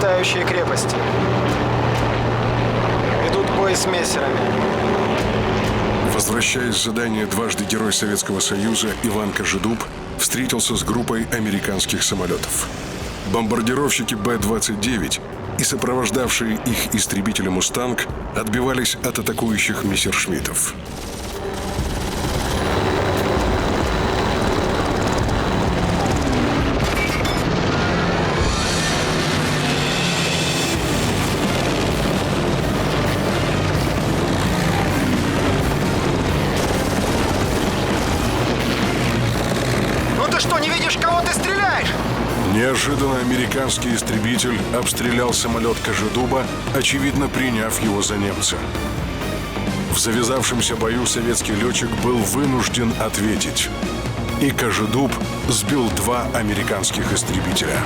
летающие крепости. Ведут бой с мессерами. Возвращаясь с задания, дважды Герой Советского Союза Иван Кожедуб встретился с группой американских самолетов. Бомбардировщики Б-29 и сопровождавшие их истребители «Мустанг» отбивались от атакующих мессершмиттов. Что, не видишь, кого ты стреляешь? Неожиданно американский истребитель обстрелял самолет Кожедуба, очевидно приняв его за немца. В завязавшемся бою советский летчик был вынужден ответить. И Кожедуб сбил 2 американских истребителя.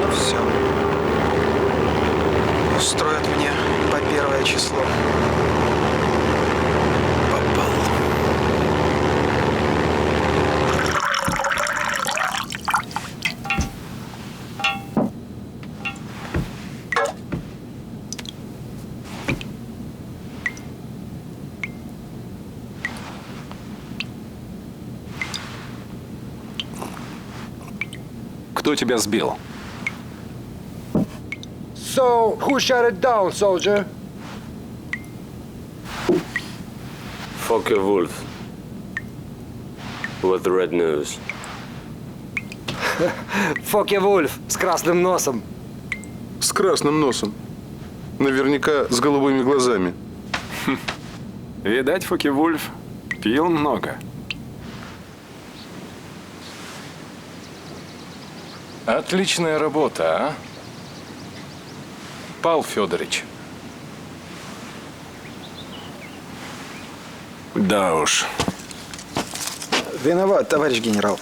Ну все. Устроят мне по 1 число. Кто тебя сбил? So, who shot it down, soldier? Focke-Wulf. With the red news. Фокке-Вульф с красным носом. С красным носом. Наверняка с голубыми глазами. Видать, Фокке-Вульф пил много. Отличная работа, а? Павел Федорович. Да уж. Виноват, товарищ генерал.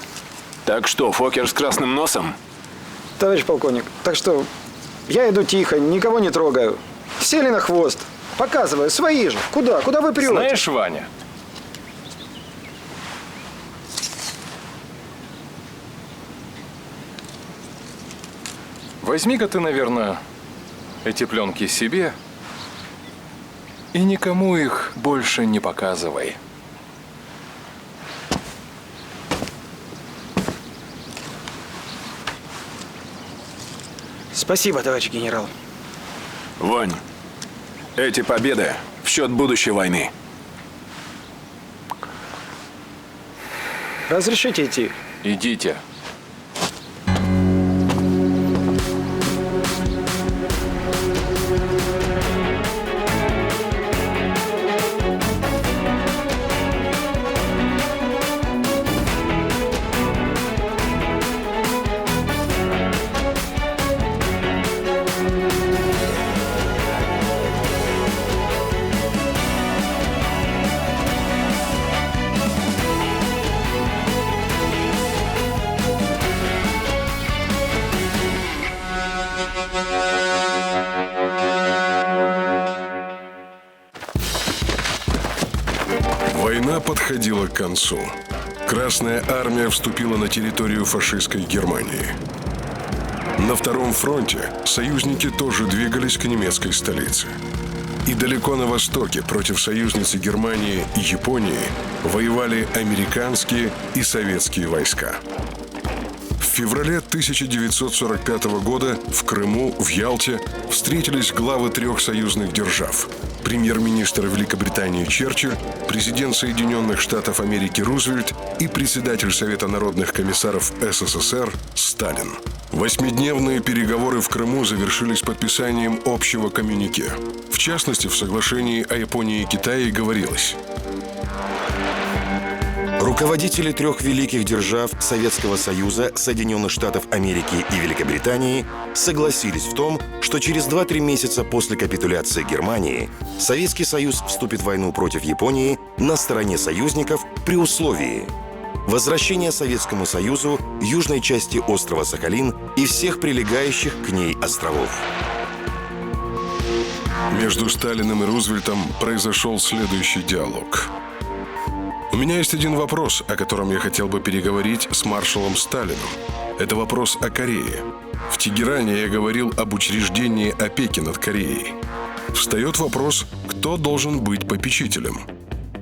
Так что, Фокер с красным носом? Товарищ полковник, так что я иду тихо, никого не трогаю. Сели на хвост. Показываю, свои же. Куда? Куда вы прете? Знаешь, Ваня, возьми-ка ты, наверное, эти пленки себе и никому их больше не показывай. Спасибо, товарищ генерал. Вань, эти победы в счет будущей войны. Разрешите идти? Идите. Война подходила к концу. Красная армия вступила на территорию фашистской Германии. На Втором фронте союзники тоже двигались к немецкой столице. И далеко на востоке против союзницы Германии и Японии воевали американские и советские войска. В феврале 1945 года в Крыму, в Ялте встретились главы 3 союзных держав: премьер-министр Великобритании Черчилль, президент Соединенных Штатов Америки Рузвельт и председатель Совета народных комиссаров СССР Сталин. 8-дневные переговоры в Крыму завершились подписанием общего коммюнике. В частности, в соглашении о Японии и Китае говорилось: руководители 3 великих держав Советского Союза, Соединенных Штатов Америки и Великобритании согласились в том, что через 2-3 месяца после капитуляции Германии Советский Союз вступит в войну против Японии на стороне союзников при условии возвращения Советскому Союзу южной части острова Сахалин и всех прилегающих к ней островов. Между Сталиным и Рузвельтом произошел следующий диалог. У меня есть один вопрос, о котором я хотел бы переговорить с маршалом Сталиным. Это вопрос о Корее. В Тегеране я говорил об учреждении опеки над Кореей. Встает вопрос, кто должен быть попечителем.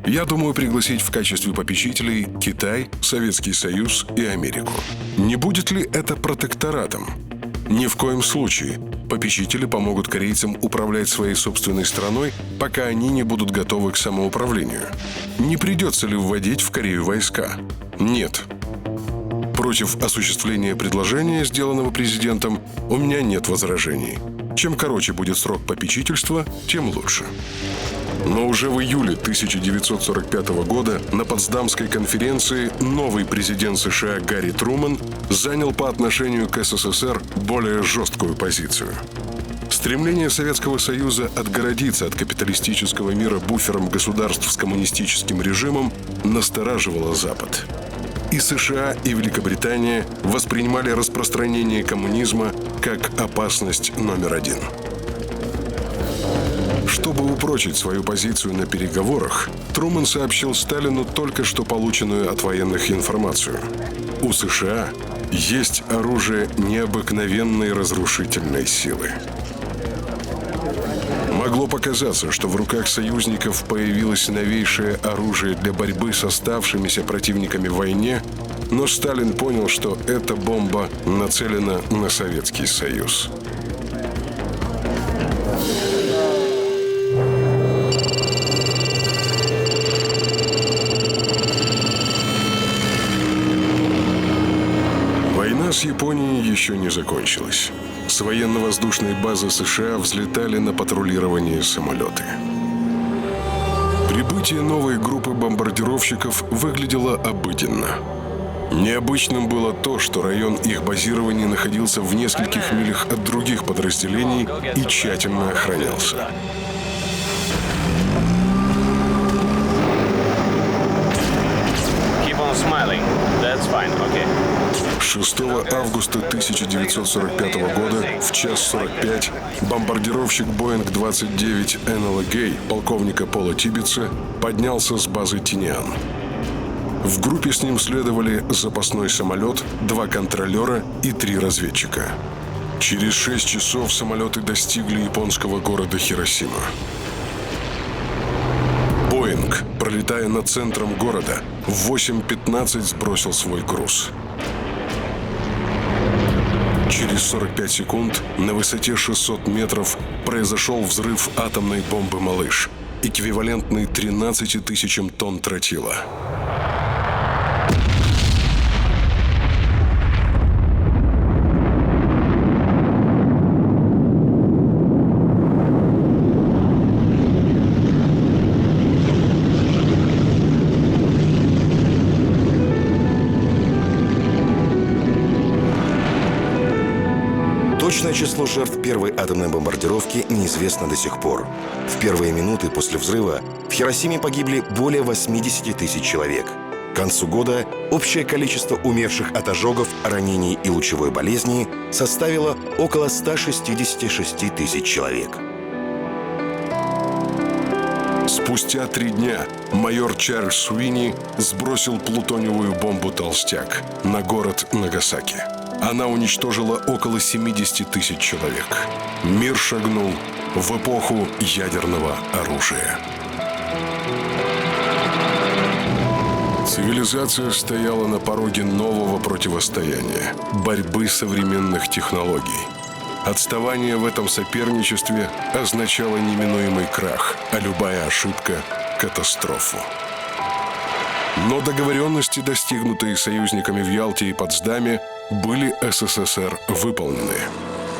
Я думаю пригласить в качестве попечителей Китай, Советский Союз и Америку. Не будет ли это протекторатом? Ни в коем случае. Попечители помогут корейцам управлять своей собственной страной, пока они не будут готовы к самоуправлению. Не придется ли вводить в Корею войска? Нет. Против осуществления предложения, сделанного президентом, у меня нет возражений. Чем короче будет срок попечительства, тем лучше. Но уже в июле 1945 года на Потсдамской конференции новый президент США Гарри Трумэн занял по отношению к СССР более жесткую позицию. Стремление Советского Союза отгородиться от капиталистического мира буфером государств с коммунистическим режимом настораживало Запад. И США, и Великобритания воспринимали распространение коммунизма как опасность номер один. Чтобы упрочить свою позицию на переговорах, Трумэн сообщил Сталину только что полученную от военных информацию. У США есть оружие необыкновенной разрушительной силы. Могло показаться, что в руках союзников появилось новейшее оружие для борьбы с оставшимися противниками в войне, но Сталин понял, что эта бомба нацелена на Советский Союз. Война с Японией еще не закончилась. С военно-воздушной базы США взлетали на патрулирование самолеты. Прибытие новой группы бомбардировщиков выглядело обыденно. Необычным было то, что район их базирования находился в нескольких милях от других подразделений и тщательно охранялся. 6 августа 1945 года в час 45 бомбардировщик Боинг-29 Энола Гей полковника Пола Тибетса поднялся с базы Тиниан. В группе с ним следовали запасной самолет, 2 контролера и 3 разведчика. Через 6 часов самолеты достигли японского города Хиросима. Боинг, пролетая над центром города, в 8:15 сбросил свой груз. Через 45 секунд на высоте 600 метров произошел взрыв атомной бомбы «Малыш», эквивалентный 13 тысячам тонн тротила. Точное число жертв первой атомной бомбардировки неизвестно до сих пор. В первые минуты после взрыва в Хиросиме погибли более 80 тысяч человек. К концу года общее количество умерших от ожогов, ранений и лучевой болезни составило около 166 тысяч человек. Спустя 3 дня майор Чарльз Суини сбросил плутониевую бомбу «Толстяк» на город Нагасаки. Она уничтожила около 70 тысяч человек. Мир шагнул в эпоху ядерного оружия. Цивилизация стояла на пороге нового противостояния – борьбы современных технологий. Отставание в этом соперничестве означало неминуемый крах, а любая ошибка – катастрофу. Но договоренности, достигнутые союзниками в Ялте и Потсдаме, были СССР выполнены.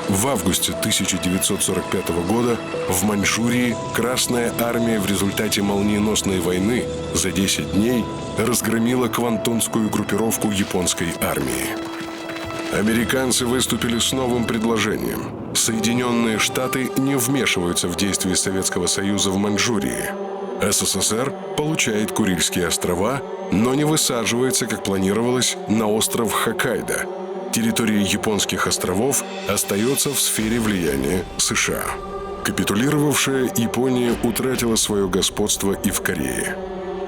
В августе 1945 года в Маньчжурии Красная армия в результате молниеносной войны за 10 дней разгромила квантунскую группировку японской армии. Американцы выступили с новым предложением. Соединенные Штаты не вмешиваются в действия Советского Союза в Маньчжурии. СССР получает Курильские острова, но не высаживается, как планировалось, на остров Хоккайдо. Территория японских островов остается в сфере влияния США. Капитулировавшая Япония утратила свое господство и в Корее.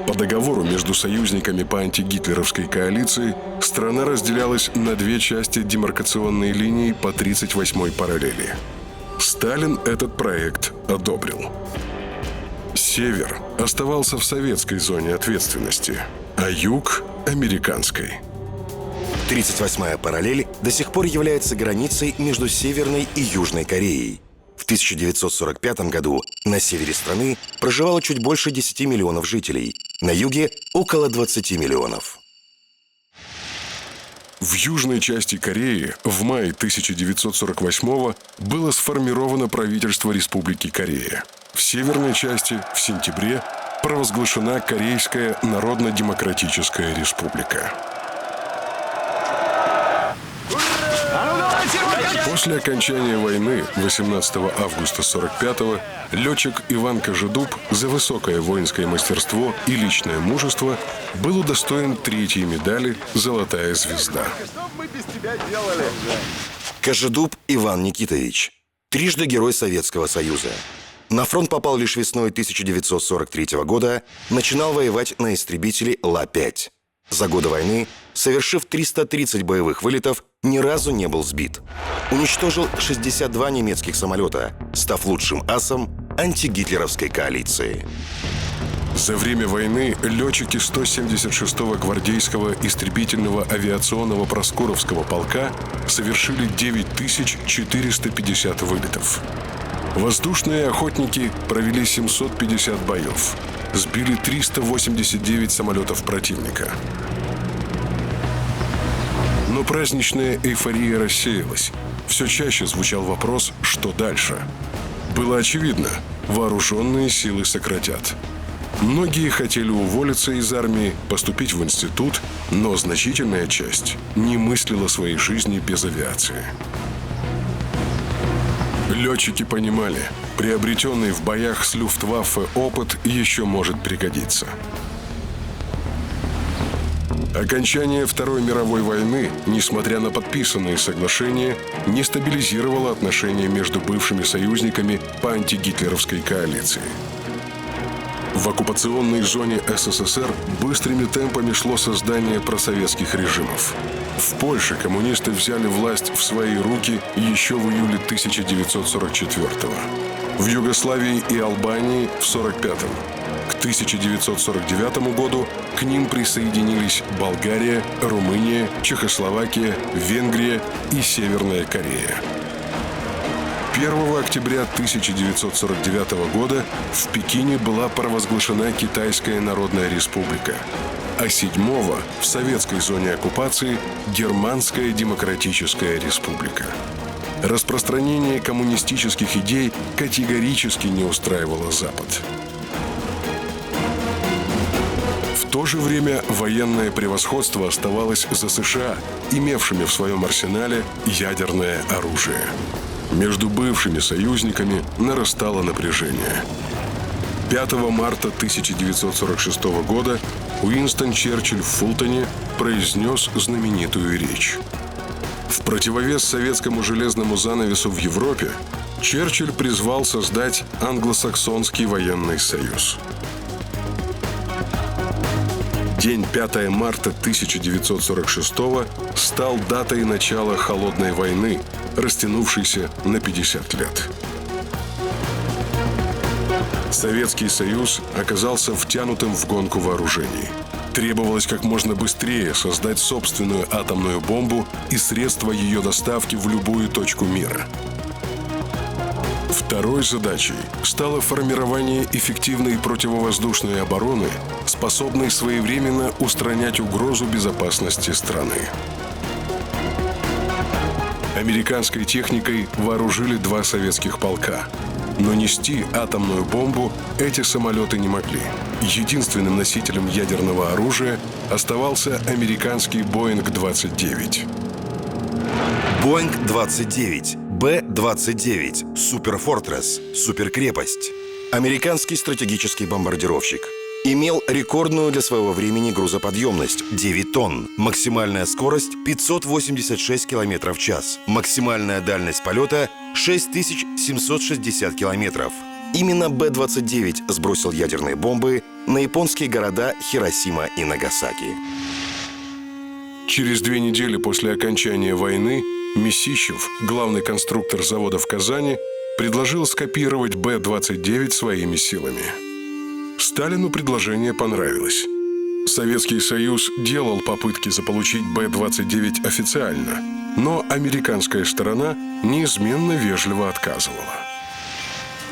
По договору между союзниками по антигитлеровской коалиции страна разделялась на две части демаркационной линии по 38-й параллели. Сталин этот проект одобрил. Север оставался в советской зоне ответственности, а юг – американской. 38-я параллель до сих пор является границей между Северной и Южной Кореей. В 1945 году на севере страны проживало чуть больше 10 миллионов жителей, на юге – около 20 миллионов. В южной части Кореи в мае 1948-го было сформировано правительство Республики Корея. В северной части в сентябре провозглашена Корейская Народно-Демократическая Республика. После окончания войны 18 августа 1945-го летчик Иван Кожедуб за высокое воинское мастерство и личное мужество был удостоен 3-й медали «Золотая звезда». Кожедуб Иван Никитович. Трижды Герой Советского Союза. На фронт попал лишь весной 1943 года, начинал воевать на истребителе Ла-5. За годы войны, совершив 330 боевых вылетов, ни разу не был сбит. Уничтожил 62 немецких самолета, став лучшим асом антигитлеровской коалиции. За время войны летчики 176-го гвардейского истребительного авиационного Проскуровского полка совершили 9450 вылетов. Воздушные охотники провели 750 боев, сбили 389 самолетов противника. Но праздничная эйфория рассеялась. Все чаще звучал вопрос, что дальше. Было очевидно, вооруженные силы сократят. Многие хотели уволиться из армии, поступить в институт, но значительная часть не мыслила своей жизни без авиации. Летчики понимали, приобретенный в боях с Люфтваффе опыт еще может пригодиться. Окончание Второй мировой войны, несмотря на подписанные соглашения, не стабилизировало отношения между бывшими союзниками по антигитлеровской коалиции. В оккупационной зоне СССР быстрыми темпами шло создание просоветских режимов. В Польше коммунисты взяли власть в свои руки еще в июле 1944-го. В Югославии и Албании в 1945-м. К 1949 году к ним присоединились Болгария, Румыния, Чехословакия, Венгрия и Северная Корея. 1 октября 1949 года в Пекине была провозглашена Китайская Народная Республика, а 7-го в советской зоне оккупации Германская Демократическая Республика. Распространение коммунистических идей категорически не устраивало Запад. В то же время военное превосходство оставалось за США, имевшими в своем арсенале ядерное оружие. Между бывшими союзниками нарастало напряжение. 5 марта 1946 года Уинстон Черчилль в Фултоне произнес знаменитую речь. В противовес советскому железному занавесу в Европе Черчилль призвал создать англосаксонский военный союз. День 5 марта 1946 стал датой начала Холодной войны, растянувшейся на 50 лет. Советский Союз оказался втянутым в гонку вооружений. Требовалось как можно быстрее создать собственную атомную бомбу и средства ее доставки в любую точку мира. Второй задачей стало формирование эффективной противовоздушной обороны, способной своевременно устранять угрозу безопасности страны. Американской техникой вооружили 2 советских полка. Но нести атомную бомбу эти самолеты не могли. Единственным носителем ядерного оружия оставался американский Боинг-29. Боинг-29, Б-29, Суперфортресс, суперкрепость. Американский стратегический бомбардировщик. Имел рекордную для своего времени грузоподъемность – 9 тонн. Максимальная скорость – 586 км в час. Максимальная дальность полета – 6760 километров. Именно Б-29 сбросил ядерные бомбы на японские города Хиросима и Нагасаки. Через 2 недели после окончания войны Месищев, главный конструктор завода в Казани, предложил скопировать Б-29 своими силами. Сталину предложение понравилось. Советский Союз делал попытки заполучить Б-29 официально, но американская сторона неизменно вежливо отказывала.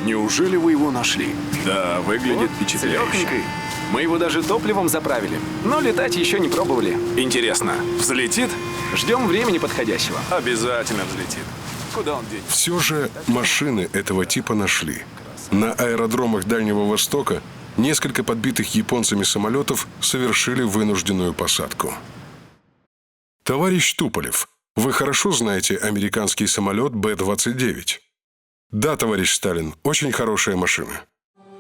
Неужели вы его нашли? Да, выглядит впечатляюще. Мы его даже топливом заправили, но летать еще не пробовали. Интересно, взлетит? Ждем времени подходящего. Обязательно взлетит. Куда он денется? Все же машины этого типа нашли. На аэродромах Дальнего Востока несколько подбитых японцами самолетов совершили вынужденную посадку. Товарищ Туполев, вы хорошо знаете американский самолет Б-29? Да, товарищ Сталин, очень хорошая машина.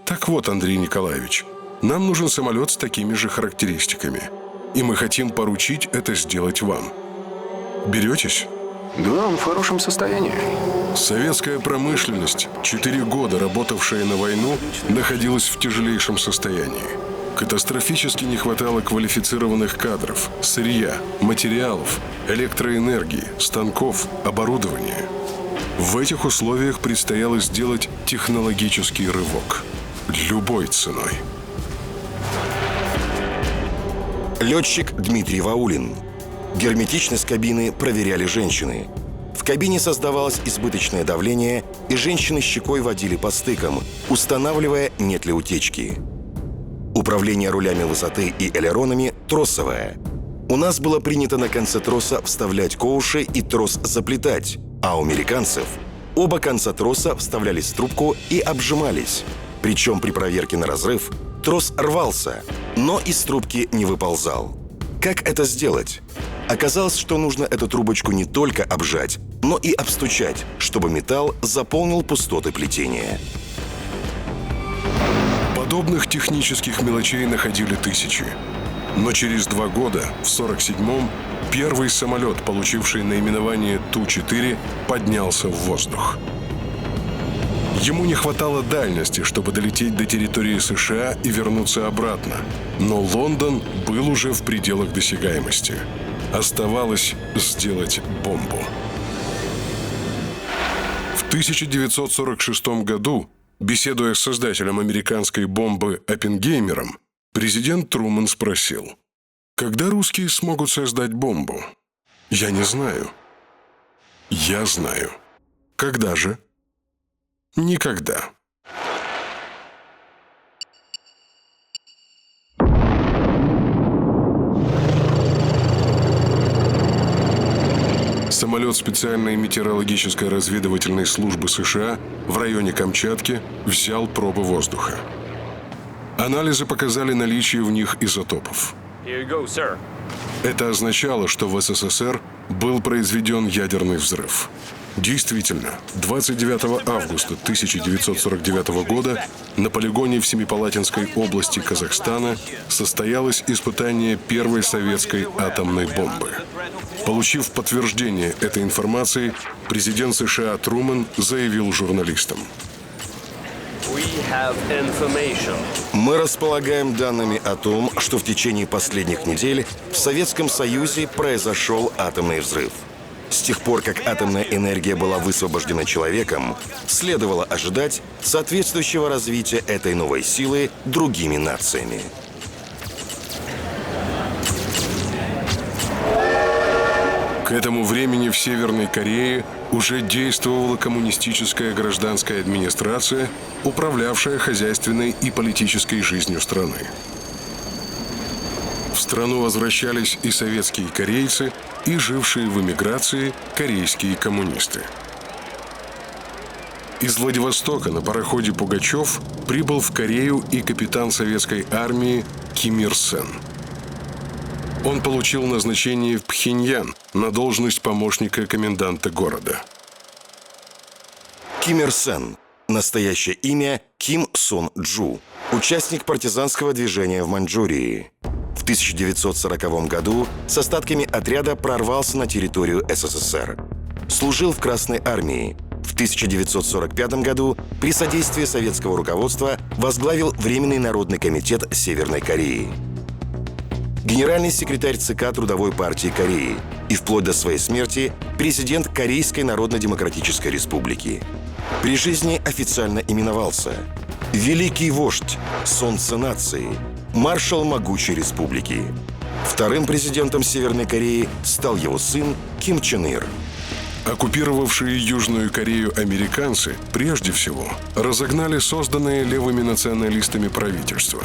Так вот, Андрей Николаевич, нам нужен самолет с такими же характеристиками. И мы хотим поручить это сделать вам. Беретесь? Да, он в хорошем состоянии. Советская промышленность, 4 года работавшая на войну, находилась в тяжелейшем состоянии. Катастрофически не хватало квалифицированных кадров, сырья, материалов, электроэнергии, станков, оборудования. В этих условиях предстояло сделать технологический рывок. Любой ценой. Летчик Дмитрий Ваулин. Герметичность кабины проверяли женщины. В кабине создавалось избыточное давление, и женщины щекой водили по стыкам, устанавливая, нет ли утечки. Управление рулями высоты и элеронами тросовое. У нас было принято на конце троса вставлять коуши и трос заплетать, а у американцев оба конца троса вставлялись в трубку и обжимались. Причем при проверке на разрыв трос рвался, но из трубки не выползал. Как это сделать? Оказалось, что нужно эту трубочку не только обжать, но и обстучать, чтобы металл заполнил пустоты плетения. Подобных технических мелочей находили тысячи. Но через 2 года, в 1947-м, первый самолет, получивший наименование Ту-4, поднялся в воздух. Ему не хватало дальности, чтобы долететь до территории США и вернуться обратно. Но Лондон был уже в пределах досягаемости. Оставалось сделать бомбу. В 1946 году, беседуя с создателем американской бомбы Оппенгеймером, президент Трумэн спросил: «Когда русские смогут создать бомбу?» «Я не знаю». «Я знаю». «Когда же?» «Никогда». Самолет специальной метеорологической разведывательной службы США в районе Камчатки взял пробы воздуха. Анализы показали наличие в них изотопов. Это означало, что в СССР был произведен ядерный взрыв. Действительно, 29 августа 1949 года на полигоне в Семипалатинской области Казахстана состоялось испытание первой советской атомной бомбы. Получив подтверждение этой информации, президент США Трумэн заявил журналистам: «Мы располагаем данными о том, что в течение последних недель в Советском Союзе произошел атомный взрыв. С тех пор, как атомная энергия была высвобождена человеком, следовало ожидать соответствующего развития этой новой силы другими нациями». К этому времени в Северной Корее уже действовала коммунистическая гражданская администрация, управлявшая хозяйственной и политической жизнью страны. В страну возвращались и советские корейцы, и жившие в эмиграции корейские коммунисты. Из Владивостока на пароходе «Пугачев» прибыл в Корею и капитан советской армии Ким Ир Сен. Он получил назначение в Пхеньян на должность помощника коменданта города. Ким Ир Сен. Настоящее имя Ким Сон Джу. Участник партизанского движения в Маньчжурии. В 1940 году с остатками отряда прорвался на территорию СССР. Служил в Красной армии. В В 1945 году при содействии советского руководства возглавил Временный народный комитет Северной Кореи. Генеральный секретарь ЦК Трудовой партии Кореи и вплоть до своей смерти президент Корейской Народно-Демократической Республики. При жизни официально именовался «Великий вождь, солнце нации, маршал могучей республики». Вторым президентом Северной Кореи стал его сын Ким Чен Ир. Оккупировавшие Южную Корею американцы прежде всего разогнали созданное левыми националистами правительство.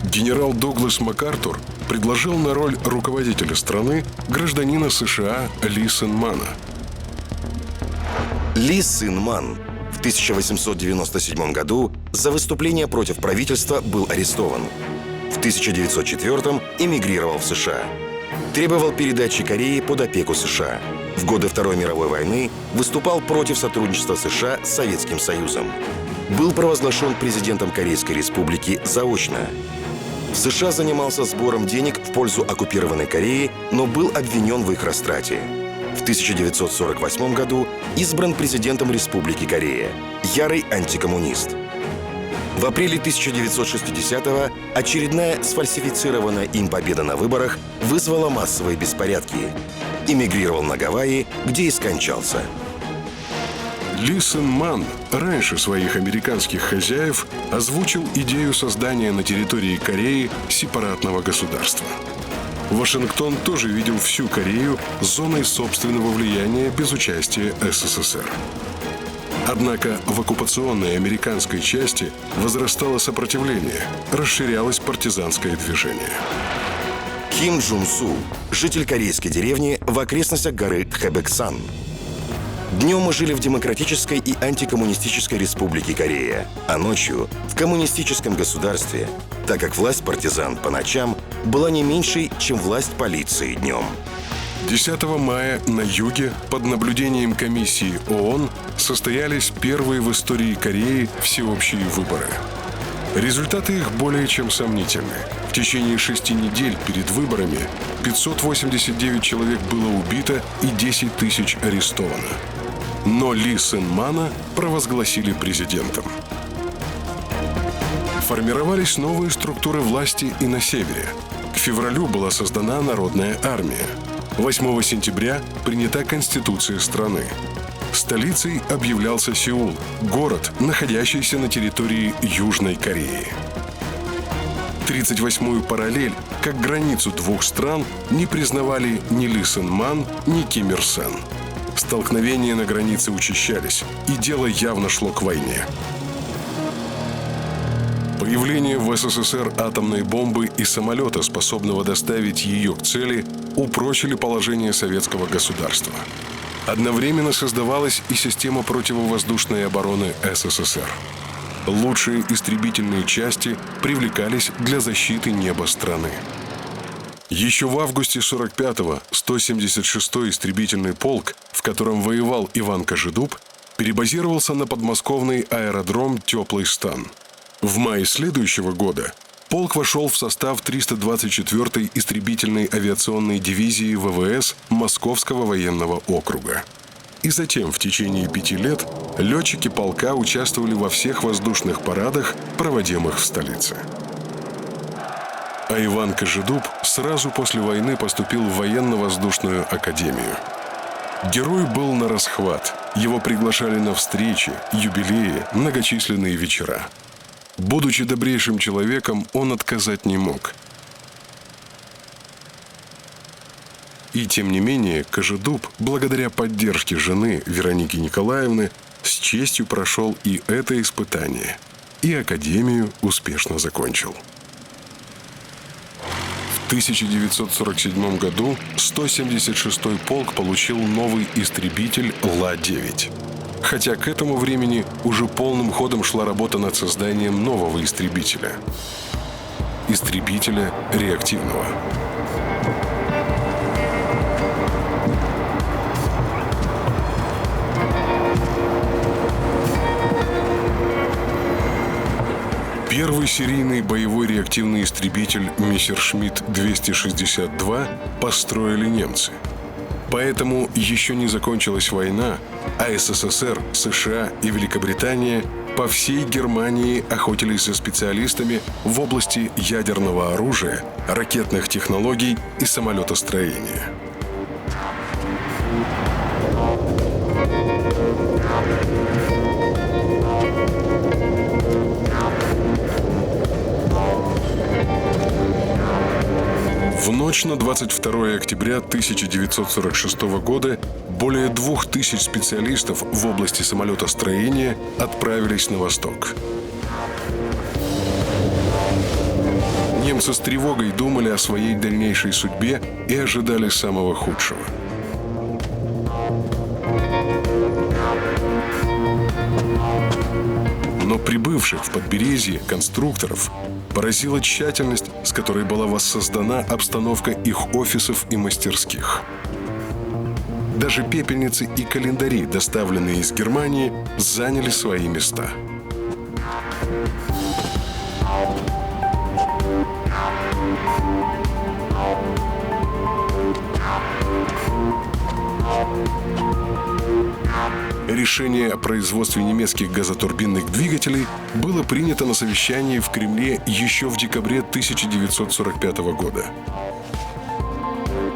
Генерал Дуглас МакАртур предложил на роль руководителя страны гражданина США Ли Сен Мана. Ли Сен Ман в 1897 году за выступление против правительства был арестован. В 1904 эмигрировал в США. Требовал передачи Кореи под опеку США. В годы Второй мировой войны выступал против сотрудничества США с Советским Союзом. Был провозглашен президентом Корейской Республики заочно. В США занимался сбором денег в пользу оккупированной Кореи, но был обвинен в их растрате. В 1948 году избран президентом Республики Корея, ярый антикоммунист. В апреле 1960-го очередная сфальсифицированная им победа на выборах вызвала массовые беспорядки. Эмигрировал на Гавайи, где и скончался. Ли Сен Ман раньше своих американских хозяев озвучил идею создания на территории Кореи сепаратного государства. Вашингтон тоже видел всю Корею зоной собственного влияния без участия СССР. Однако в оккупационной американской части возрастало сопротивление, расширялось партизанское движение. Ким Джун Су, житель корейской деревни в окрестностях горы Хэбэксан. Днем мы жили в демократической и антикоммунистической республике Корея, а ночью — в коммунистическом государстве, так как власть партизан по ночам была не меньшей, чем власть полиции днем. 10 мая на юге под наблюдением комиссии ООН состоялись первые в истории Кореи всеобщие выборы. Результаты их более чем сомнительны. В течение 6 недель перед выборами 589 человек было убито и 10 тысяч арестовано. Но Ли Сен Мана провозгласили президентом. Формировались новые структуры власти и на севере. К февралю была создана Народная армия. 8 сентября принята Конституция страны. Столицей объявлялся Сеул, город, находящийся на территории Южной Кореи. 38-ю параллель, как границу двух стран, не признавали ни Ли Сен Ман, ни Ким Ир Сен. Столкновения на границе учащались, и дело явно шло к войне. Появление в СССР атомной бомбы и самолета, способного доставить ее к цели, упрочили положение советского государства. Одновременно создавалась и система противовоздушной обороны СССР. Лучшие истребительные части привлекались для защиты неба страны. Еще в августе 45-го 176-й истребительный полк, в котором воевал Иван Кожедуб, перебазировался на подмосковный аэродром «Теплый стан». В мае следующего года полк вошел в состав 324-й истребительной авиационной дивизии ВВС Московского военного округа. И затем в течение 5 лет летчики полка участвовали во всех воздушных парадах, проводимых в столице. А Иван Кожедуб сразу после войны поступил в военно-воздушную академию. Герой был на расхват. Его приглашали на встречи, юбилеи, многочисленные вечера. Будучи добрейшим человеком, он отказать не мог. И тем не менее, Кожедуб, благодаря поддержке жены Вероники Николаевны, с честью прошел и это испытание. И академию успешно закончил. В 1947 году 176-й полк получил новый истребитель Ла-9. Хотя к этому времени уже полным ходом шла работа над созданием нового истребителя. Истребителя реактивного. Первый серийный боевой реактивный истребитель Мессершмитт-262 построили немцы. Поэтому еще не закончилась война, а СССР, США и Великобритания по всей Германии охотились за специалистами в области ядерного оружия, ракетных технологий и самолетостроения. В ночь на 22 октября 1946 года более 2000 специалистов в области самолетостроения отправились на восток. Немцы с тревогой думали о своей дальнейшей судьбе и ожидали самого худшего. Но прибывших в Подберезье конструкторов поразила тщательность, с которой была воссоздана обстановка их офисов и мастерских. Даже пепельницы и календари, доставленные из Германии, заняли свои места. Решение о производстве немецких газотурбинных двигателей было принято на совещании в Кремле еще в декабре 1945 года.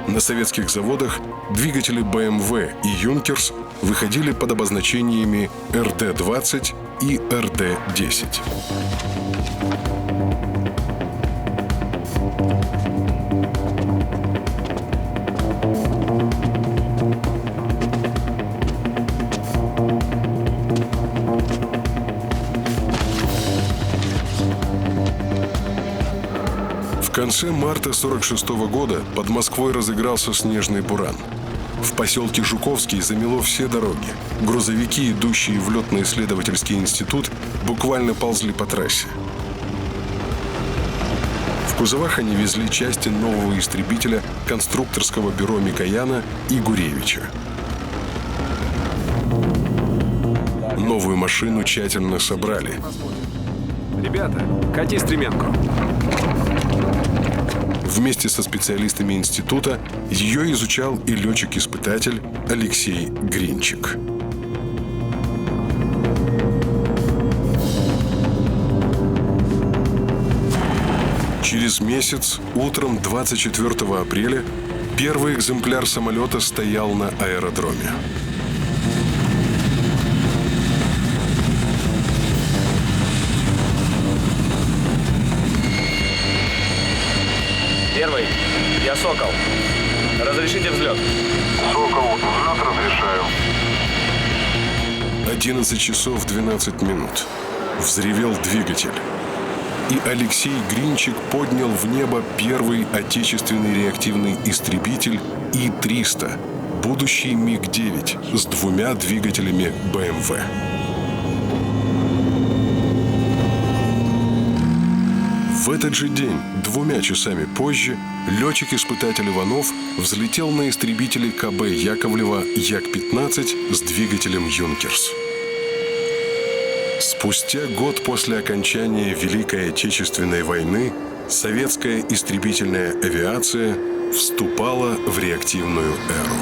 На советских заводах двигатели BMW и Юнкерс выходили под обозначениями РД-20 и РД-10. В конце марта 1946 года под Москвой разыгрался снежный буран. В поселке Жуковский замело все дороги. Грузовики, идущие в летно-исследовательский институт, буквально ползли по трассе. В кузовах они везли части нового истребителя конструкторского бюро Микояна и Гуревича. Новую машину тщательно собрали. Ребята, кати стременку. Вместе со специалистами института ее изучал и летчик-испытатель Алексей Гринчик. Через месяц, утром 24 апреля, первый экземпляр самолета стоял на аэродроме. Первый. Я Сокол. Разрешите взлет? Сокол, взлет разрешаю. 11 часов 12 минут. Взревел двигатель. И Алексей Гринчик поднял в небо первый отечественный реактивный истребитель И-300, будущий МиГ-9 с двумя двигателями BMW. В этот же день, 2 часами позже, летчик-испытатель Иванов взлетел на истребителе КБ Яковлева Як-15 с двигателем «Юнкерс». Спустя год после окончания Великой Отечественной войны советская истребительная авиация вступала в реактивную эру.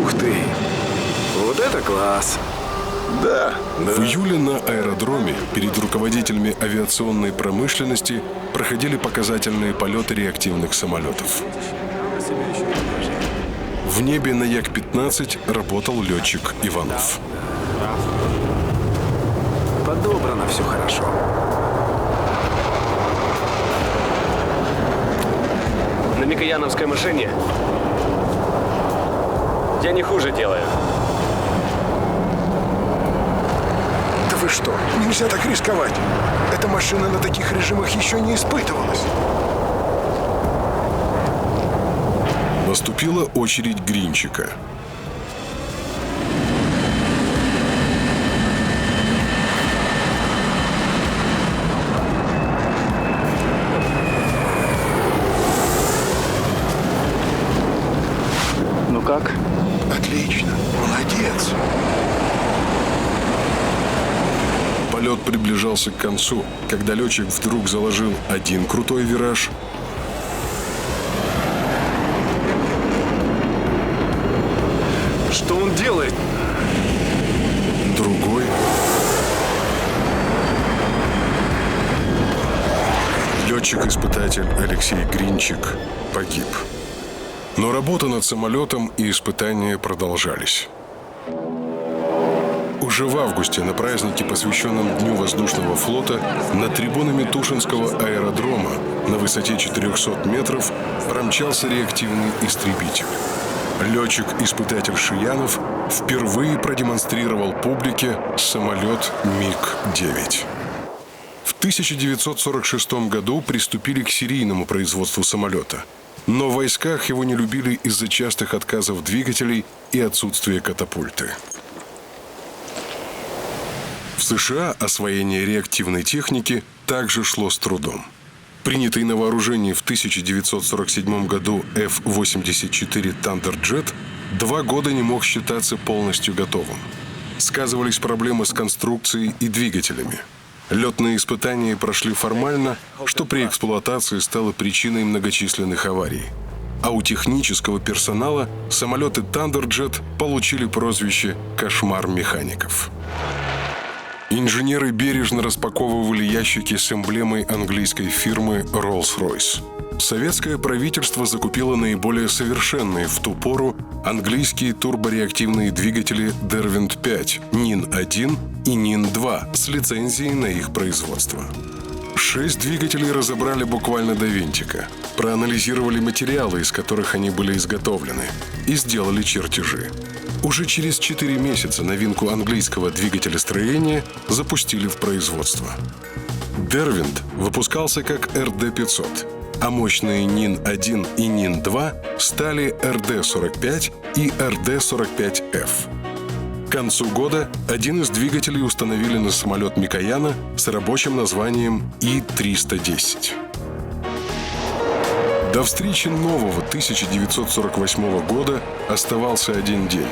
Ух ты! Вот это класс! Да. В июле на аэродроме перед руководителями авиационной промышленности проходили показательные полеты реактивных самолетов. В небе на Як-15 работал летчик Иванов. Подобрано все хорошо. На микояновской машине я не хуже делаю. Да вы что? Нельзя так рисковать. Эта машина на таких режимах еще не испытывалась. Наступила очередь Гринчика. как? Отлично. Молодец. Полет приближался к концу, когда летчик вдруг заложил один крутой вираж, Что он делает? другой. Летчик-испытатель Алексей Гринчик погиб. Но работа над самолетом и испытания продолжались. Уже в августе на празднике, посвященном Дню воздушного флота, над трибунами Тушинского аэродрома на высоте 400 метров промчался реактивный истребитель. Летчик-испытатель Шиянов впервые продемонстрировал публике самолет МиГ-9. В 1946 году приступили к серийному производству самолета, но в войсках его не любили из-за частых отказов двигателей и отсутствия катапульты. В США освоение реактивной техники также шло с трудом. Принятый на вооружение в 1947 году F-84 Thunderjet 2 года не мог считаться полностью готовым. Сказывались проблемы с конструкцией и двигателями. Летные испытания прошли формально, что при эксплуатации стало причиной многочисленных аварий. А у технического персонала самолеты Thunderjet получили прозвище «Кошмар механиков». Инженеры бережно распаковывали ящики с эмблемой английской фирмы Rolls-Royce. Советское правительство закупило наиболее совершенные в ту пору английские турбореактивные двигатели Derwent-5, NIN-1 и NIN-2 с лицензией на их производство. 6 двигателей разобрали буквально до винтика, проанализировали материалы, из которых они были изготовлены, и сделали чертежи. Уже через 4 месяца новинку английского двигателестроения запустили в производство. Derwent выпускался как RD-500, а мощные NIN-1 и NIN-2 стали RD-45 и RD-45F. К концу года один из двигателей установили на самолет Микояна с рабочим названием И-310. До встречи нового 1948 года оставался один день.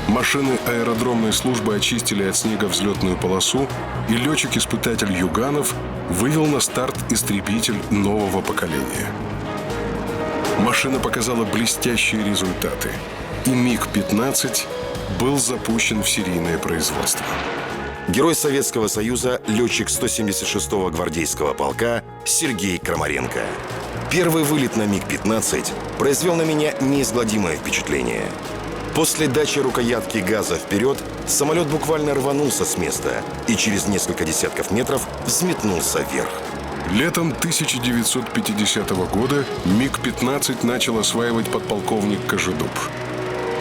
Машины аэродромной службы очистили от снега взлетную полосу, и летчик-испытатель Юганов вывел на старт истребитель нового поколения. Машина показала блестящие результаты, и МиГ-15 был запущен в серийное производство. Герой Советского Союза, летчик 176-го гвардейского полка Сергей Крамаренко. Первый вылет на МиГ-15 произвел на меня неизгладимое впечатление. После дачи рукоятки газа вперед самолет буквально рванулся с места и через несколько десятков метров взметнулся вверх. Летом 1950 года МиГ-15 начал осваивать подполковник Кожедуб.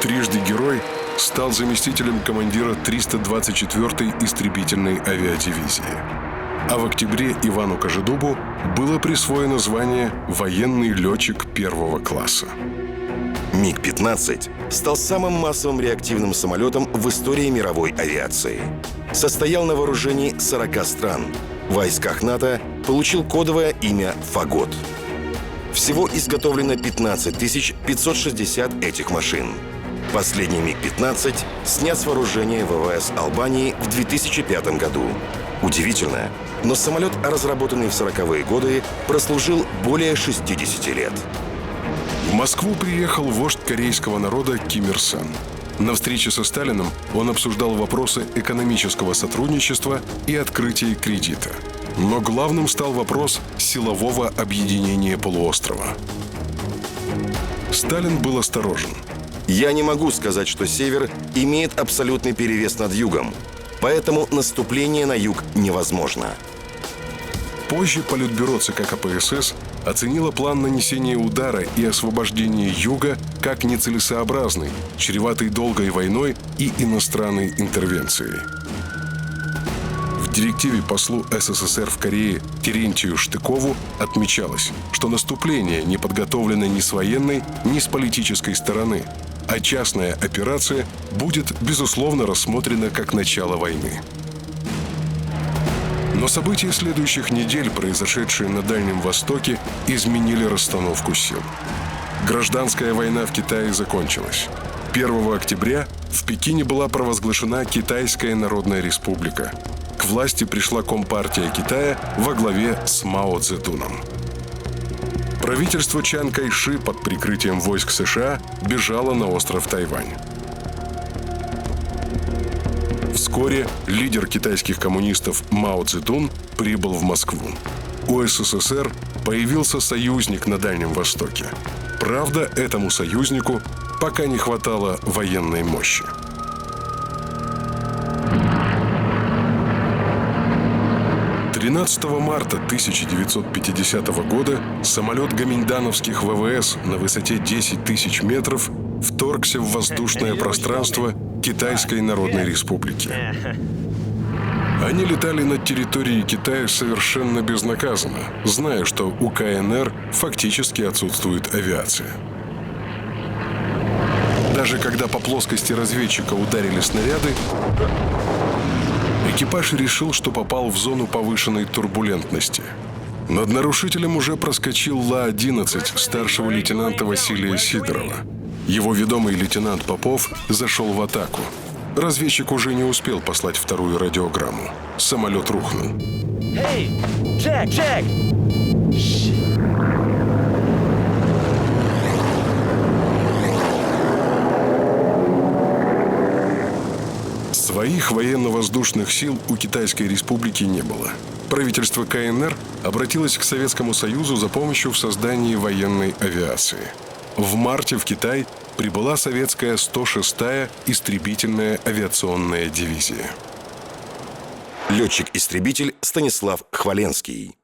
Трижды герой стал заместителем командира 324-й истребительной авиадивизии. А в октябре Ивану Кожедубу было присвоено звание «Военный летчик первого класса». МиГ-15 стал самым массовым реактивным самолетом в истории мировой авиации. Состоял на вооружении 40 стран. В войсках НАТО получил кодовое имя «Фагот». Всего изготовлено 15 560 этих машин. Последний МиГ-15 снят с вооружения ВВС Албании в 2005 году. Удивительно, но самолет, разработанный в 40-е годы, прослужил более 60 лет. В Москву приехал вождь корейского народа Ким Ир Сен. На встрече со Сталиным он обсуждал вопросы экономического сотрудничества и открытия кредита. Но главным стал вопрос силового объединения полуострова. Сталин был осторожен. Я не могу сказать, что Север имеет абсолютный перевес над Югом, поэтому наступление на Юг невозможно. Позже Политбюро ЦК КПСС оценило план нанесения удара и освобождения Юга как нецелесообразный, чреватый долгой войной и иностранной интервенцией. В директиве послу СССР в Корее Терентию Штыкову отмечалось, что наступление не подготовлено ни с военной, ни с политической стороны, а частная операция будет, безусловно, рассмотрена как начало войны. Но события следующих недель, произошедшие на Дальнем Востоке, изменили расстановку сил. Гражданская война в Китае закончилась. 1 октября в Пекине была провозглашена Китайская Народная Республика. К власти пришла Компартия Китая во главе с Мао Цзэдуном. Правительство Чан Кайши под прикрытием войск США бежало на остров Тайвань. Вскоре лидер китайских коммунистов Мао Цзэдун прибыл в Москву. У СССР появился союзник на Дальнем Востоке. Правда, этому союзнику пока не хватало военной мощи. «13 марта 1950 года самолет гоминдановских ВВС на высоте 10 тысяч метров вторгся в воздушное пространство Китайской Народной Республики. Они летали над территорией Китая совершенно безнаказанно, зная, что у КНР фактически отсутствует авиация. Даже когда по плоскости разведчика ударили снаряды, экипаж решил, что попал в зону повышенной турбулентности. Над нарушителем уже проскочил Ла-11 старшего лейтенанта Василия Сидорова. Его ведомый лейтенант Попов зашел в атаку. Разведчик уже не успел послать вторую радиограмму. Самолет рухнул. Джек! Своих военно-воздушных сил у Китайской Республики не было. Правительство КНР обратилось к Советскому Союзу за помощью в создании военной авиации. В марте в Китай прибыла советская 106-я истребительная авиационная дивизия. Летчик-истребитель Станислав Хваленский.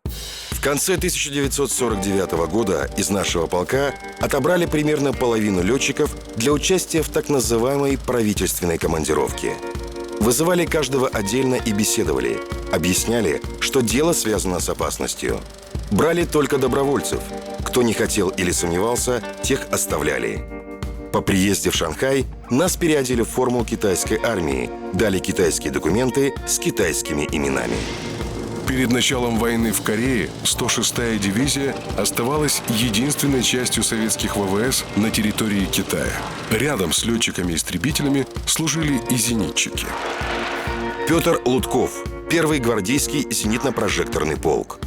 В конце 1949 года из нашего полка отобрали примерно половину летчиков для участия в так называемой правительственной командировке. Вызывали каждого отдельно и беседовали. Объясняли, что дело связано с опасностью. Брали только добровольцев. Кто не хотел или сомневался, тех оставляли. По приезде в Шанхай нас переодели в форму китайской армии, дали китайские документы с китайскими именами. Перед началом войны в Корее 106-я дивизия оставалась единственной частью советских ВВС на территории Китая. Рядом с летчиками-истребителями служили и зенитчики. Петр Лутков, первый гвардейский зенитно-прожекторный полк.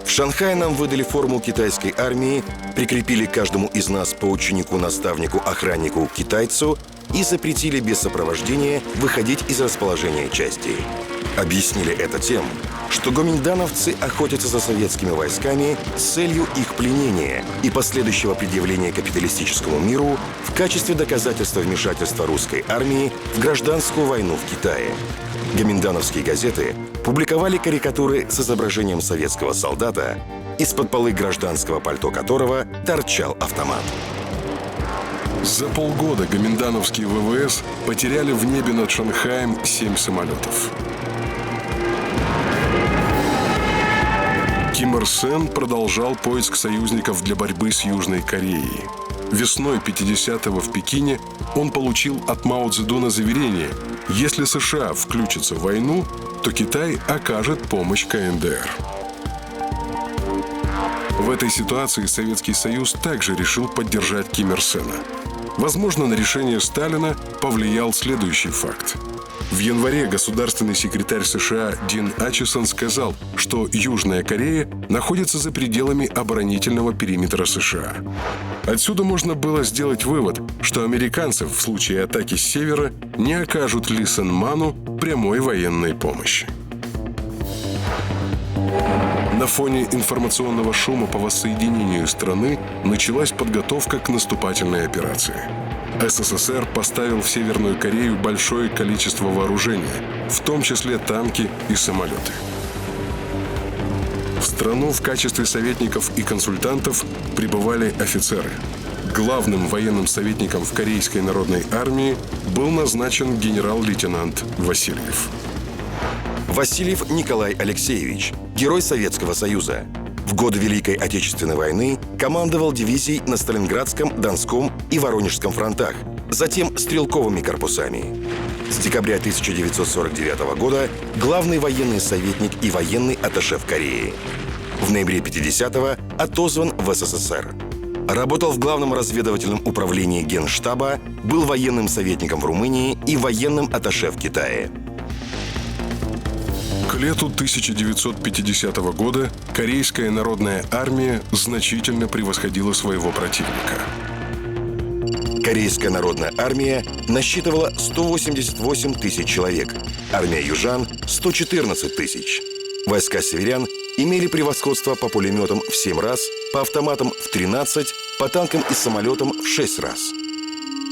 В Шанхае нам выдали форму китайской армии, прикрепили каждому из нас по ученику-наставнику, охраннику, китайцу и запретили без сопровождения выходить из расположения части. Объяснили это тем, что гоминдановцы охотятся за советскими войсками с целью их пленения и последующего предъявления капиталистическому миру в качестве доказательства вмешательства русской армии в гражданскую войну в Китае. Гоминдановские газеты публиковали карикатуры с изображением советского солдата, из-под полы гражданского пальто которого торчал автомат. За полгода гоминдановские ВВС потеряли в небе над Шанхаем 7 самолетов. Ким Ир Сен продолжал поиск союзников для борьбы с Южной Кореей. Весной 50-го в Пекине он получил от Мао Цзэдуна заверение: если США включатся в войну, то Китай окажет помощь КНДР. В этой ситуации Советский Союз также решил поддержать Ким Ир Сена. Возможно, на решение Сталина повлиял следующий факт. В январе государственный секретарь США Дин Ачесон сказал, что Южная Корея находится за пределами оборонительного периметра США. Отсюда можно было сделать вывод, что американцев в случае атаки с севера не окажут Ли Сен Ману прямой военной помощи. На фоне информационного шума по воссоединению страны началась подготовка к наступательной операции. СССР поставил в Северную Корею большое количество вооружения, в том числе танки и самолеты. В страну в качестве советников и консультантов прибывали офицеры. Главным военным советником в Корейской народной армии был назначен генерал-лейтенант Васильев. Васильев Николай Алексеевич, герой Советского Союза. В годы Великой Отечественной войны командовал дивизией на Сталинградском, Донском и Воронежском фронтах, затем стрелковыми корпусами. С декабря 1949 года главный военный советник и военный атташе в Корее. В ноябре 50-го отозван в СССР. Работал в Главном разведывательном управлении Генштаба, был военным советником в Румынии и военным атташе в Китае. К лету 1950 года Корейская народная армия значительно превосходила своего противника. Корейская народная армия насчитывала 188 тысяч человек, армия южан – 114 тысяч. Войска северян имели превосходство по пулеметам в 7 раз, по автоматам в 13, по танкам и самолетам в 6 раз.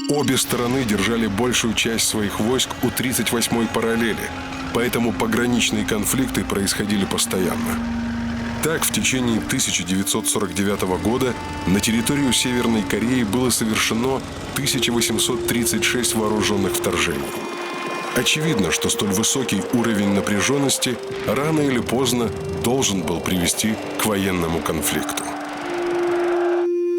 Обе стороны держали большую часть своих войск у 38-й параллели, поэтому пограничные конфликты происходили постоянно. Так, в течение 1949 года на территорию Северной Кореи было совершено 1836 вооруженных вторжений. Очевидно, что столь высокий уровень напряженности рано или поздно должен был привести к военному конфликту.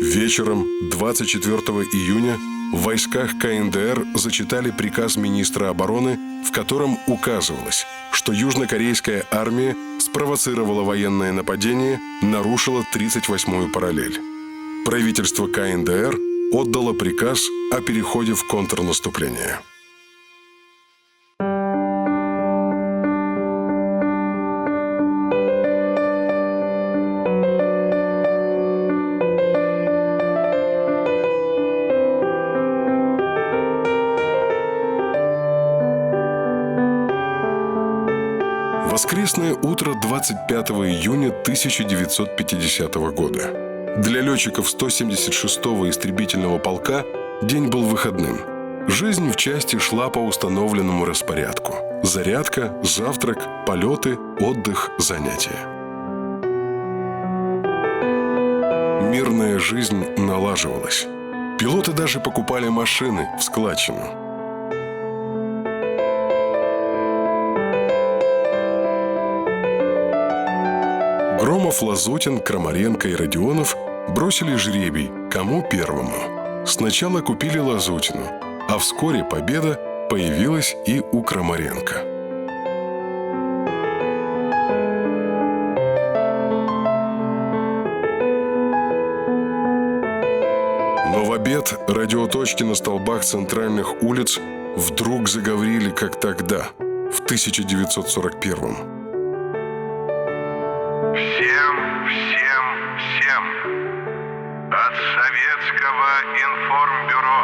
Вечером 24 июня в войсках КНДР зачитали приказ министра обороны, в котором указывалось, что южнокорейская армия спровоцировала военное нападение, нарушила 38-ю параллель. Правительство КНДР отдало приказ о переходе в контрнаступление. Воскресное утро 25 июня 1950 года. Для летчиков 176-го истребительного полка день был выходным. Жизнь в части шла по установленному распорядку. Зарядка, завтрак, полеты, отдых, занятия. Мирная жизнь налаживалась. Пилоты даже покупали машины в складчину. Громов, Лазутин, Крамаренко и Родионов бросили жребий, кому первому. Сначала купили Лазутину, а вскоре победа появилась и у Крамаренко. Но в обед радиоточки на столбах центральных улиц вдруг заговорили, как тогда, в 1941-м. Всем от Советского информбюро.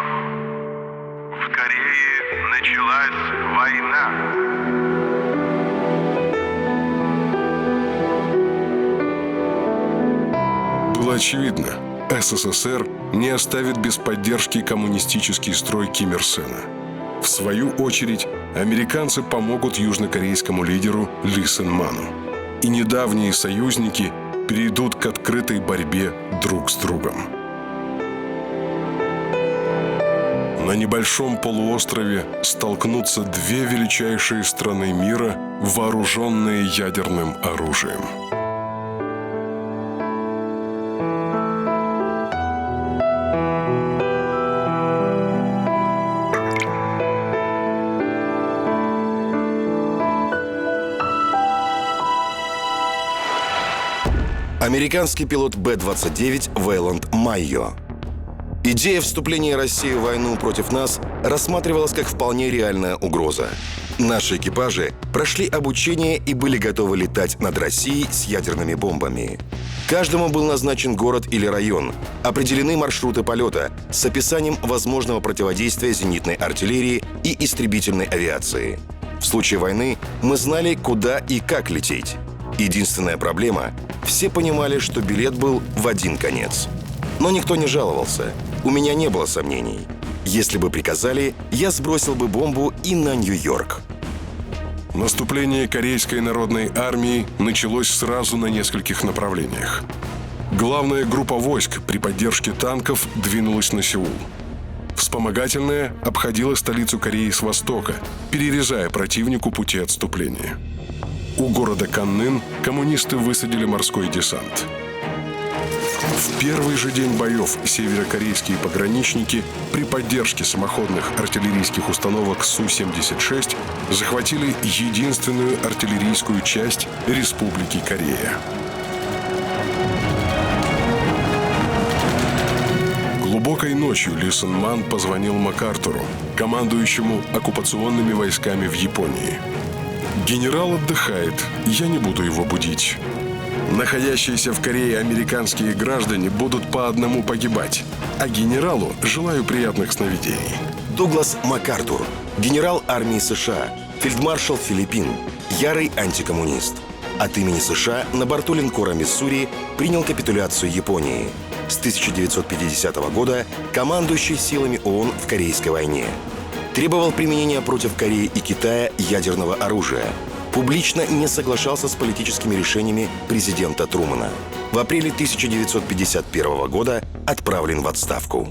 В Корее началась война. Было очевидно, СССР не оставит без поддержки коммунистический строй Ким Ир Сена. В свою очередь, американцы помогут южнокорейскому лидеру Ли Сен Ману. И недавние союзники перейдут к открытой борьбе друг с другом. На небольшом полуострове столкнутся две величайшие страны мира, вооруженные ядерным оружием. Американский пилот Б-29 Вейланд Майо. Идея вступления России в войну против нас рассматривалась как вполне реальная угроза. Наши экипажи прошли обучение и были готовы летать над Россией с ядерными бомбами. Каждому был назначен город или район, определены маршруты полета с описанием возможного противодействия зенитной артиллерии и истребительной авиации. В случае войны мы знали, куда и как лететь. Единственная проблема — все понимали, что билет был в один конец. Но никто не жаловался. У меня не было сомнений. Если бы приказали, я сбросил бы бомбу и на Нью-Йорк. Наступление Корейской народной армии началось сразу на нескольких направлениях. Главная группа войск при поддержке танков двинулась на Сеул. Вспомогательная обходила столицу Кореи с востока, перерезая противнику пути отступления. У города Каннын коммунисты высадили морской десант. В первый же день боев северокорейские пограничники при поддержке самоходных артиллерийских установок Су-76 захватили единственную артиллерийскую часть Республики Корея. Глубокой ночью Ли Сэн Ман позвонил МакАртуру, командующему оккупационными войсками в Японии. «Генерал отдыхает, я не буду его будить. Находящиеся в Корее американские граждане будут по одному погибать, а генералу желаю приятных сновидений». Дуглас МакАртур, генерал армии США, фельдмаршал Филиппин, ярый антикоммунист. От имени США на борту линкора «Миссури» принял капитуляцию Японии. С 1950 года командующий силами ООН в Корейской войне. Требовал применения против Кореи и Китая ядерного оружия. Публично не соглашался с политическими решениями президента Трумэна. В апреле 1951 года отправлен в отставку.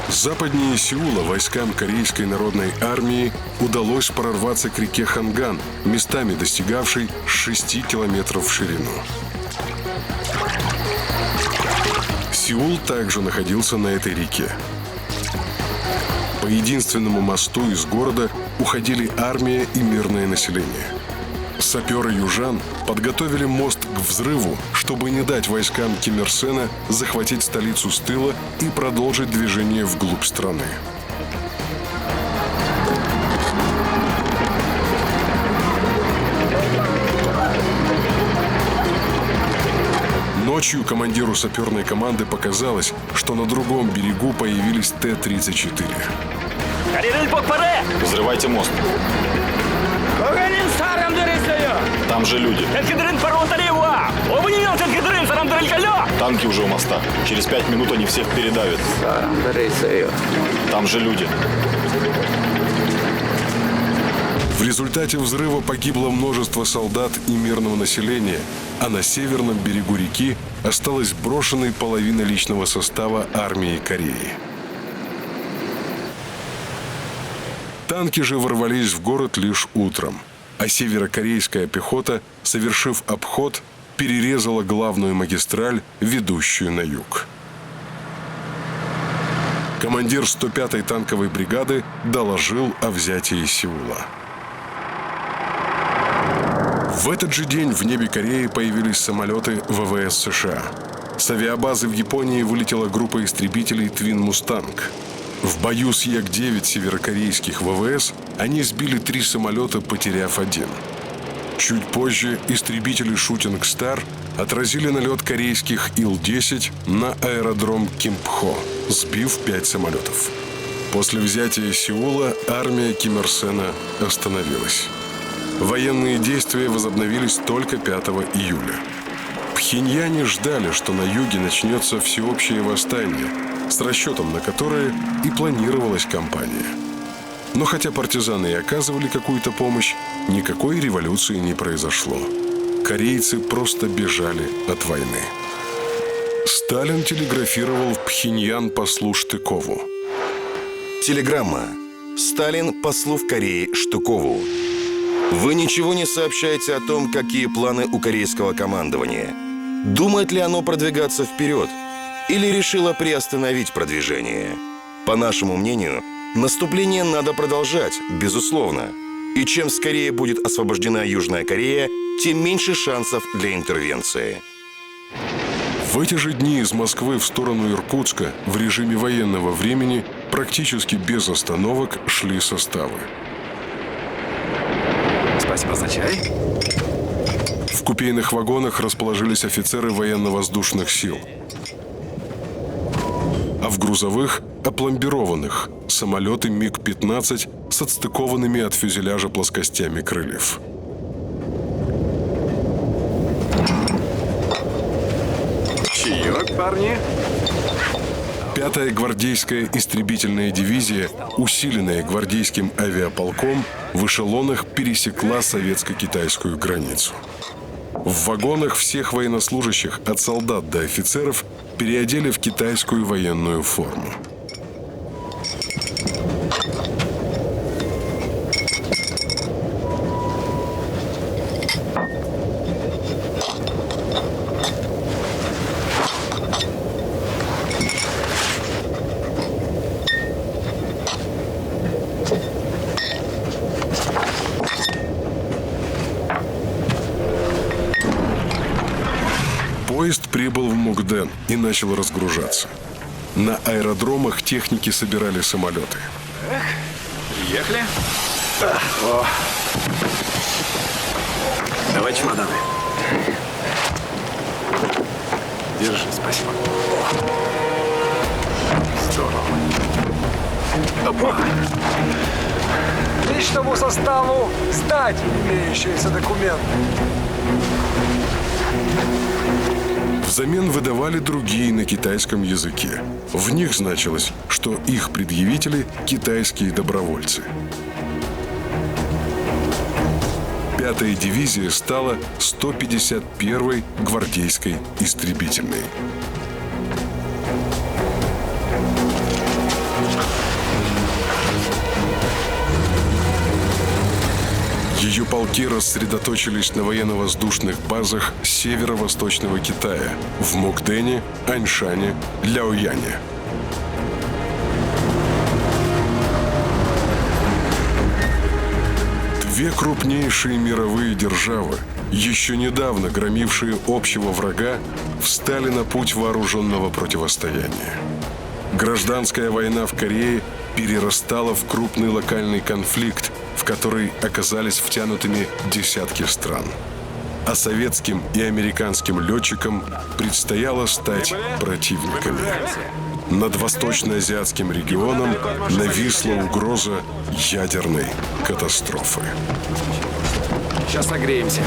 Западнее Сеула войскам Корейской народной армии удалось прорваться к реке Ханган, местами достигавшей 6 километров в ширину. Сеул также находился на этой реке. По единственному мосту из города уходили армия и мирное население. Саперы южан подготовили мост к взрыву, чтобы не дать войскам Ким Ир Сена захватить столицу с тыла и продолжить движение вглубь страны. Ночью командиру саперной команды показалось, что на другом берегу появились Т-34. Взрывайте мост. Там же люди. Танки уже у моста. Через 5 минут они всех передавят. Там же люди. В результате взрыва погибло множество солдат и мирного населения, а на северном берегу реки осталась брошенной половина личного состава армии Кореи. Танки же ворвались в город лишь утром, а северокорейская пехота, совершив обход, перерезала главную магистраль, ведущую на юг. Командир 105-й танковой бригады доложил о взятии Сеула. В этот же день в небе Кореи появились самолеты ВВС США. С авиабазы в Японии вылетела группа истребителей «Твин Мустанг». В бою с Як-9 северокорейских ВВС они сбили 3 самолета, потеряв 1. Чуть позже истребители «Шутинг Стар» отразили налет корейских Ил-10 на аэродром Кимпхо, сбив 5 самолетов. После взятия Сеула армия Ким Ир Сена остановилась. Военные действия возобновились только 5 июля. Пхеньяне ждали, что на юге начнется всеобщее восстание, с расчетом на которое и планировалась кампания. Но хотя партизаны и оказывали какую-то помощь, никакой революции не произошло. Корейцы просто бежали от войны. Сталин телеграфировал в Пхеньян послу Штыкову. Телеграмма. Сталин послу в Корее Штыкову. Вы ничего не сообщаете о том, какие планы у корейского командования. Думает ли оно продвигаться вперед? Или решило приостановить продвижение? По нашему мнению, наступление надо продолжать, безусловно. И чем скорее будет освобождена Южная Корея, тем меньше шансов для интервенции. В эти же дни из Москвы в сторону Иркутска в режиме военного времени практически без остановок шли составы. Спасибо за чай. В купейных вагонах расположились офицеры военно-воздушных сил. А в грузовых – опломбированных самолеты МиГ-15 с отстыкованными от фюзеляжа плоскостями крыльев. Чаек, парни. 5-я гвардейская истребительная дивизия, усиленная гвардейским авиаполком, в эшелонах пересекла советско-китайскую границу. В вагонах всех военнослужащих, от солдат до офицеров, переодели в китайскую военную форму. Поезд прибыл в Мукден и начал разгружаться. На аэродромах техники собирали самолеты. Ехали? Давай чемоданы. Держи, спасибо. Здорово. Опа. Личному составу сдать имеющиеся документы. Взамен выдавали другие на китайском языке. В них значилось, что их предъявители – китайские добровольцы. 5-я дивизия стала 151-й гвардейской истребительной. Ее полки рассредоточились на военно-воздушных базах северо-восточного Китая – в Мукдене, Аньшане, Ляояне. Две крупнейшие мировые державы, еще недавно громившие общего врага, встали на путь вооруженного противостояния. Гражданская война в Корее перерастала в крупный локальный конфликт, в который оказались втянутыми десятки стран. А советским и американским летчикам предстояло стать противниками. Над восточноазиатским регионом нависла угроза ядерной катастрофы. Сейчас согреемся.